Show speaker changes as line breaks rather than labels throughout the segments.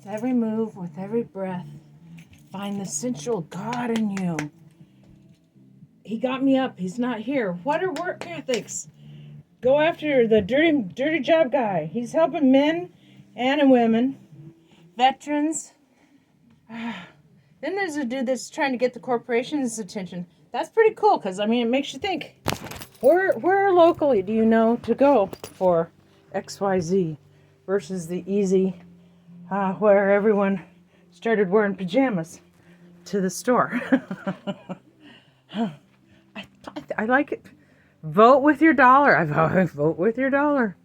every move, with every breath, find the sensual God in you. He got me up. He's not here. What are work ethics? Go after the dirty job guy. He's helping men and women, veterans. Then there's a dude that's trying to get the corporation's attention. That's pretty cool because, I mean, it makes you think. Where locally do you know to go for XYZ versus the easy where everyone started wearing pajamas to the store? I like it. Vote with your dollar. I vote with your dollar.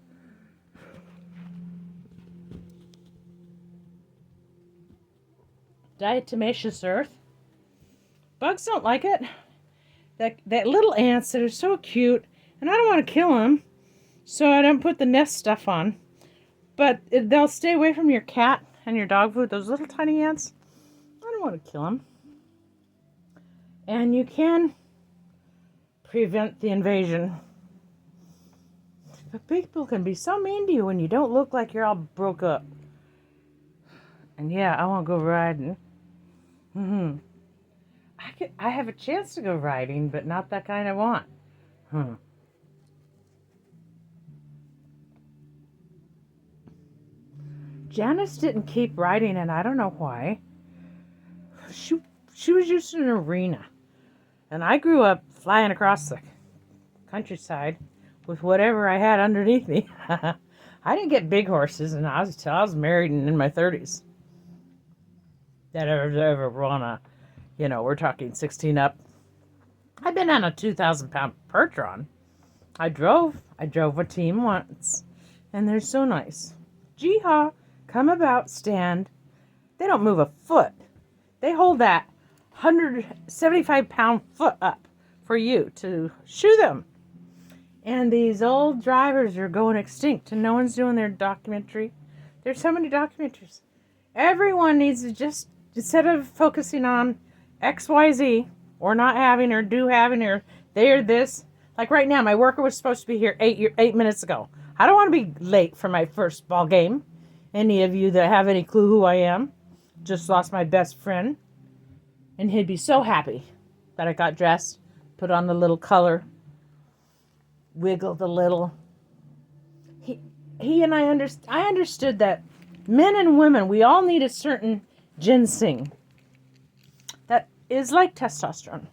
Diatomaceous earth. Bugs don't like it. That little ants that are so cute, and I don't want to kill them, so I don't put the nest stuff on. But they'll stay away from your cat and your dog food. Those little tiny ants. I don't want to kill them. And you can prevent the invasion. But people can be so mean to you when you don't look like you're all broke up. And yeah, I won't go riding. I have a chance to go riding, but not that kind I want. Janice didn't keep riding, and I don't know why. She was used to an arena. And I grew up flying across the countryside with whatever I had underneath me. I didn't get big horses until I was married and in my 30s. That ever run a, we're talking 16 up. I've been on a 2,000-pound Percheron. I drove a team once, and they're so nice. Jee-haw, come about, stand. They don't move a foot. They hold that 175-pound foot up for you to shoe them. And these old drivers are going extinct, and no one's doing their documentary. There's so many documentaries. Everyone needs to just, instead of focusing on XYZ, or not having, or do having, or they or this. Like right now, my worker was supposed to be here 8 minutes ago. I don't want to be late for my first ball game. Any of you that have any clue who I am? Just lost my best friend. And he'd be so happy that I got dressed, put on the little color, wiggled a little. He and I understood that men and women, we all need a certain ginseng that is like testosterone.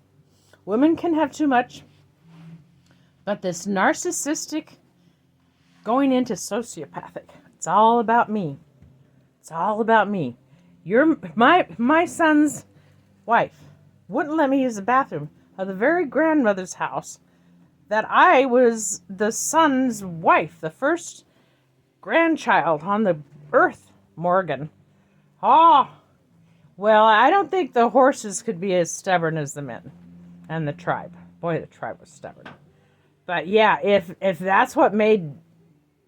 Women can have too much, but this narcissistic going into sociopathic, it's all about me. It's all about me. My son's wife wouldn't let me use the bathroom of the very grandmother's house that I was the son's wife, the first grandchild on the earth, Morgan. Well, I don't think the horses could be as stubborn as the men and the tribe. Boy, the tribe was stubborn. But yeah, if that's what made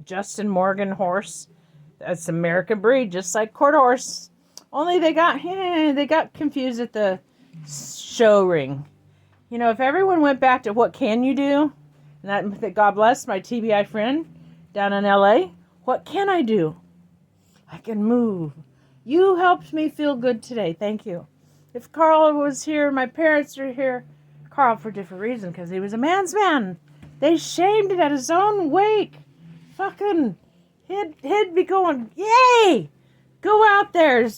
Justin Morgan horse, that's American breed, just like quarter horse. Only they got confused at the show ring. If everyone went back to what can you do, and that God bless my TBI friend down in LA, what can I do? I can move. You helped me feel good today. Thank you. If Carl was here, my parents are here. Carl for a different reason, because he was a man's man. They shamed it at his own wake. Fucking, he'd be going, yay! Go out there,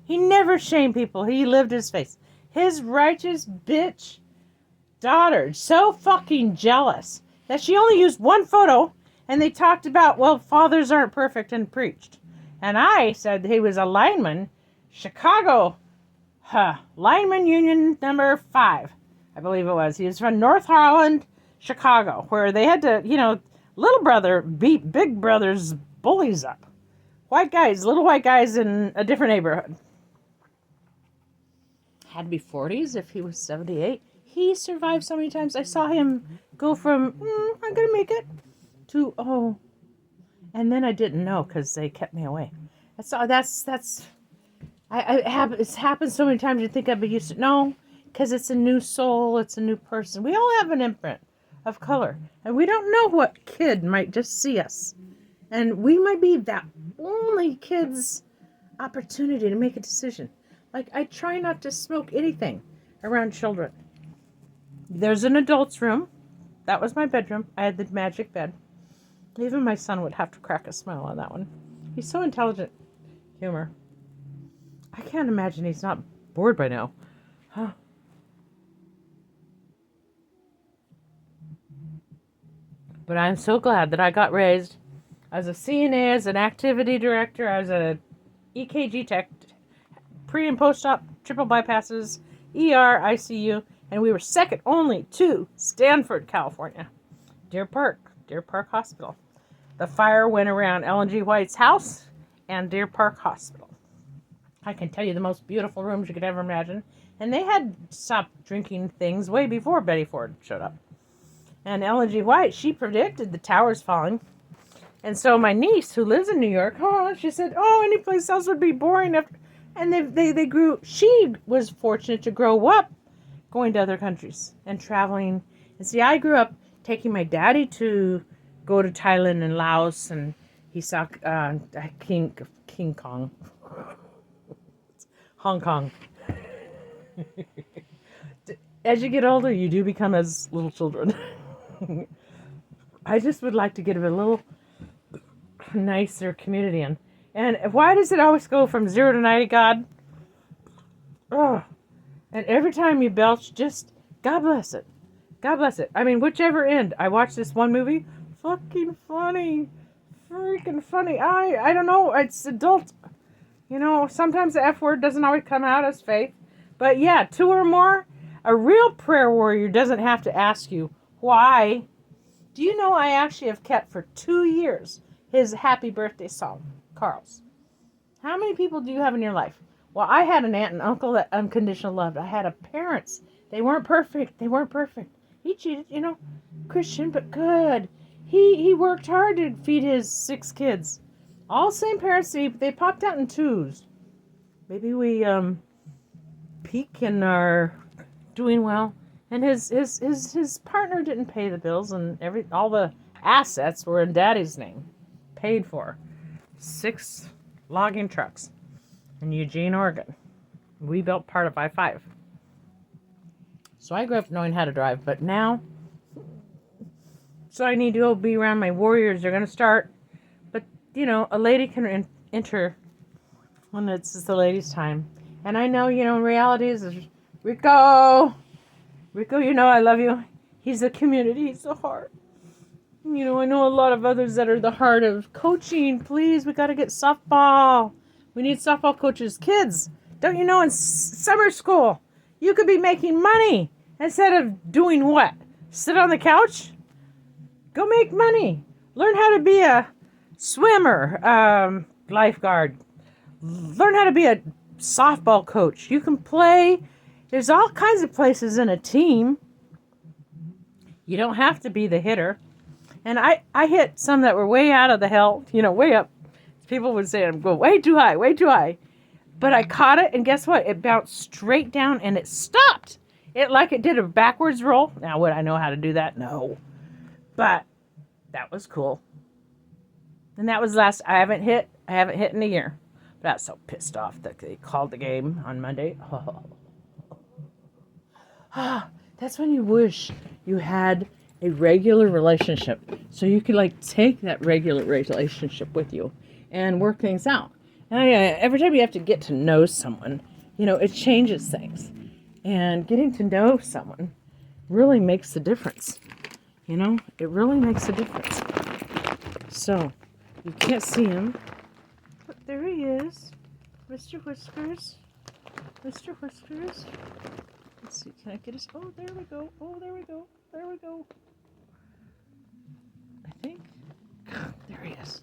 He never shamed people. He lived his face. His righteous bitch daughter, so fucking jealous that she only used one photo, and they talked about, well, fathers aren't perfect, and preached. And I said he was a lineman, Chicago, lineman union number 5, I believe it was. He was from North Holland, Chicago, where they had to, little brother beat big brother's bullies up. Little white guys in a different neighborhood. Had to be 40s if he was 78. He survived so many times. I saw him go from, I'm going to make it, to, oh. And then I didn't know because they kept me away. It's happened so many times you think I'd be used to. No, because it's a new soul. It's a new person. We all have an imprint of color. And we don't know what kid might just see us. And we might be that only kids opportunity to make a decision. Like, I try not to smoke anything around children. There's an adult's room. That was my bedroom. I had the magic bed. Even my son would have to crack a smile on that one. He's so intelligent. Humor. I can't imagine he's not bored by now. Huh. But I'm so glad that I got raised as a CNA, as an activity director, as a EKG tech, pre and post-op, triple bypasses, ER, ICU, and we were second only to Stanford, California. Deer Park Hospital. The fire went around Ellen G. White's house and Deer Park Hospital. I can tell you the most beautiful rooms you could ever imagine. And they had stopped drinking things way before Betty Ford showed up. And Ellen G. White, she predicted the towers falling. And so my niece, who lives in New York, she said, any place else would be boring. And they grew. She was fortunate to grow up going to other countries and traveling. And see, I grew up taking my daddy to go to Thailand and Laos, and he saw King Kong. Hong Kong. As you get older, you do become as little children. I just would like to get a little nicer community in. And why does it always go from 0 to 90, God? Oh, and every time you belch, just God bless it. God bless it. I mean, whichever end. I watched this one movie. Fucking funny. Freaking funny. I don't know. It's adult. You know, sometimes the F word doesn't always come out as faith. But yeah, 2 or more. A real prayer warrior doesn't have to ask you, why? Do you know I actually have kept for 2 years his happy birthday song, Carl's? How many people do you have in your life? Well, I had an aunt and uncle that unconditional loved. I had parents. They weren't perfect. He cheated, Christian, but good. He worked hard to feed his 6 kids. All same parents. They popped out in 2s. Maybe we peak and are doing well. And his partner didn't pay the bills, and all the assets were in Daddy's name, paid for. 6 logging trucks in Eugene, Oregon. We built part of I-5. So I grew up knowing how to drive, but now, so I need to go be around my warriors. They're going to start, but a lady can enter when it's the lady's time. And I know, in reality is Rico, I love you. He's the community. He's the heart. I know a lot of others that are the heart of coaching. Please, we got to get softball. We need softball coaches. Kids, don't you know in summer school, you could be making money instead of doing what? Sit on the couch? Go make money. Learn how to be a swimmer, lifeguard. Learn how to be a softball coach. You can play. There's all kinds of places in a team. You don't have to be the hitter. And I hit some that were way out of the hell, way up. People would say I'm going way too high. But I caught it, and guess what? It bounced straight down, and it stopped. It did a backwards roll. Now, would I know how to do that? No. But that was cool. And that was I haven't hit in a year. But I was so pissed off that they called the game on Monday. That's when you wish you had a regular relationship, so you could take that regular relationship with you and work things out. And every time you have to get to know someone, it changes things. And getting to know someone really makes a difference. It really makes a difference. So, you can't see him, but there he is, Mr. Whiskers. Mr. Whiskers. Let's see, can I get his... Oh, there we go. I think. There he is.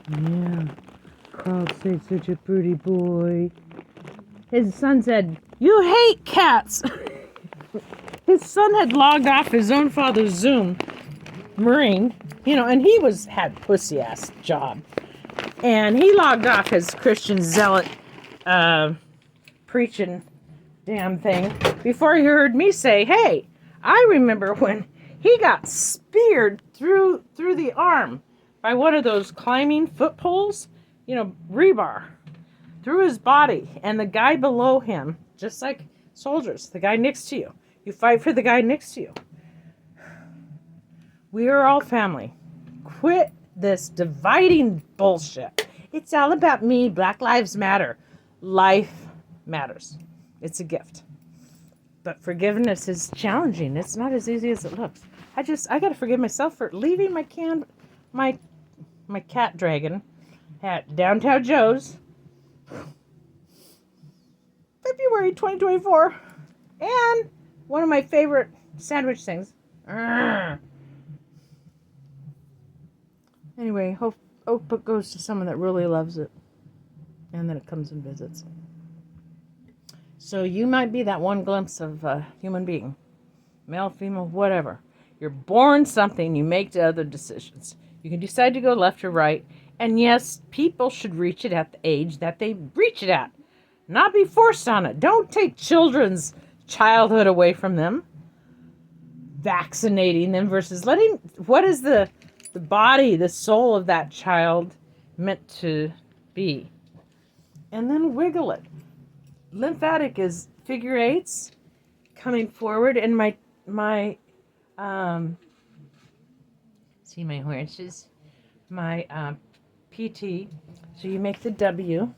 Yeah. Carl's such a pretty boy. His son said, "You hate cats." His son had logged off his own father's Zoom, Marine, and he had pussy ass job. And he logged off his Christian zealot preaching damn thing before he heard me say, "Hey, I remember when he got speared through the arm by one of those climbing foot poles, rebar, through his body. And the guy below him, just like soldiers, the guy next to you. You fight for the guy next to you. We are all family. Quit this dividing bullshit. It's all about me. Black lives matter. Life matters. It's a gift. But forgiveness is challenging. It's not as easy as it looks. I gotta forgive myself for leaving my cat dragon at Downtown Joe's, February 2024. And one of my favorite sandwich things. Anyway, hope it goes to someone that really loves it. And then it comes and visits. So you might be that one glimpse of a human being. Male, female, whatever. You're born something, you make the other decisions. You can decide to go left or right. And yes, people should reach it at the age that they reach it at. Not be forced on it. Don't take children's childhood away from them. Vaccinating them versus what is the body, the soul of that child meant to be? And then wiggle it. Lymphatic is figure eights coming forward, and my see my horses, my PT. So you make the W.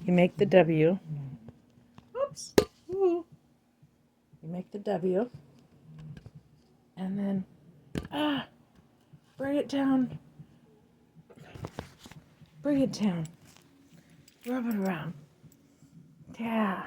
You make the W. Oops. Ooh. You make the W. And then bring it down. Bring it down. Rub it around. Yeah.